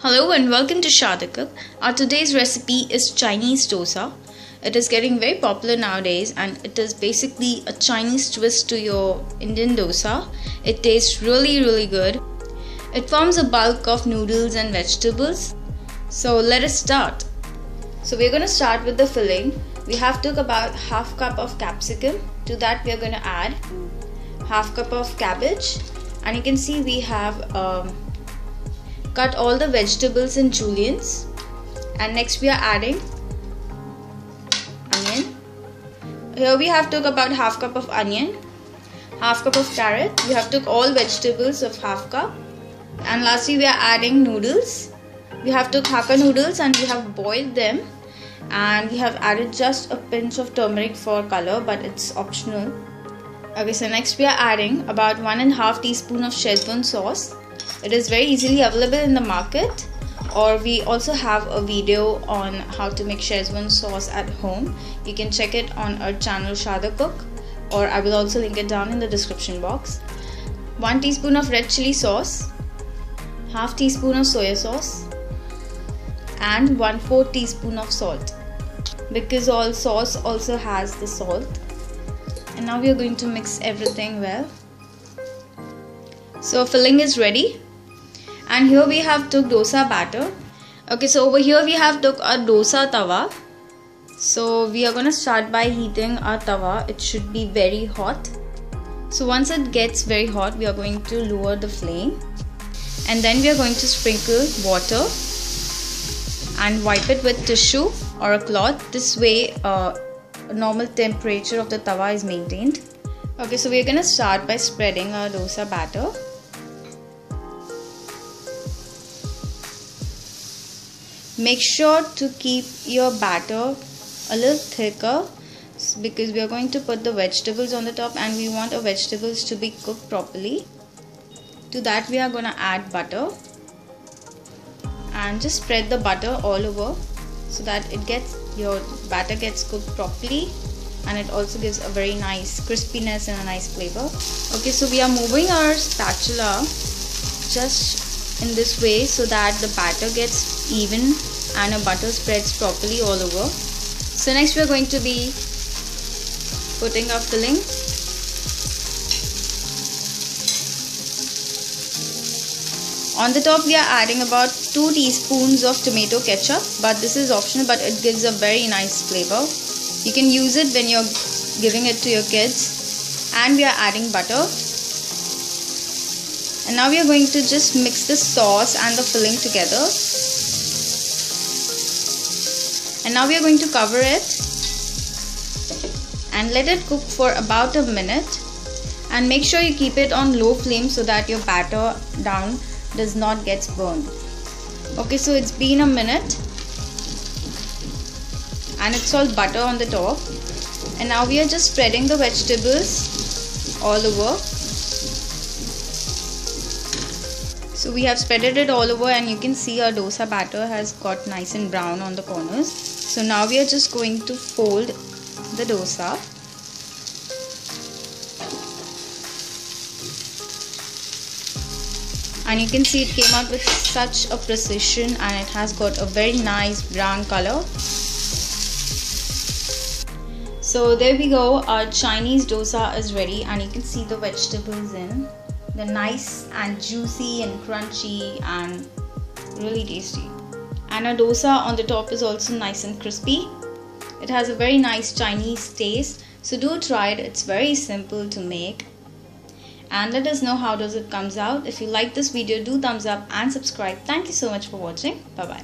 Hello and welcome to Shada Cook. Our today's recipe is Chinese dosa. It is getting very popular nowadays and it is basically a Chinese twist to your Indian dosa. It tastes really good. It forms a bulk of noodles and vegetables. So let us start. So we're going to start with the filling. We have took about half cup of capsicum. To that we are going to add half cup of cabbage, and you can see we have cut all the vegetables in juliennes. And next we are adding onion. Here we have took about half cup of onion, half cup of carrot. We have took all vegetables of half cup, and lastly we are adding noodles. We have took Hakka noodles and we have boiled them, and we have added just a pinch of turmeric for color, but it's optional. Okay, so next we are adding about 1.5 teaspoon of Szechuan sauce. It is very easily available in the market, or we also have a video on how to make Szechuan sauce at home. You can check it on our channel Shada Cook, or I will also link it down in the description box. 1 teaspoon of red chili sauce, half teaspoon of soya sauce, and 1/4 teaspoon of salt, because all sauce also has the salt. And now we are going to mix everything well. So filling is ready, and here we have took dosa batter. Okay, so over here we have took a dosa tawa. So we are going to start by heating our tawa. It should be very hot. So once it gets very hot, we are going to lower the flame, and then we are going to sprinkle water and wipe it with tissue or a cloth. This way normal temperature of the tawa is maintained. Okay, so we are going to start by spreading our dosa batter. Make sure to keep your batter a little thicker, because we are going to put the vegetables on the top and we want our vegetables to be cooked properly. To that we are going to add butter, and just spread the butter all over so that your batter gets cooked properly, and it also gives a very nice crispiness and a nice flavor. Okay, so we are moving our spatula just in this way so that the batter gets even and the butter spreads properly all over. So next we are going to be putting our filling. On the top we are adding about 2 teaspoons of tomato ketchup, but this is optional, but it gives a very nice flavor. You can use it when you're giving it to your kids. And we are adding butter. And now we are going to just mix the sauce and the filling together. And now we are going to cover it and let it cook for about a minute. And make sure you keep it on low flame so that your batter down does not get burned. Okay, so it's been a minute and it's all butter on the top, and now we are just spreading the vegetables all over. So we have spreaded it all over, and you can see our dosa batter has got nice and brown on the corners. So now we are just going to fold the dosa. And you can see it came out with such a precision, and it has got a very nice brown color. So there we go, our Chinese dosa is ready, and you can see the vegetables in. They're nice and juicy and crunchy and really tasty. And our dosa on the top is also nice and crispy. It has a very nice Chinese taste. So do try it, it's very simple to make. And let us know how does it comes out. If you like this video, do thumbs up and subscribe. Thank you so much for watching. Bye bye.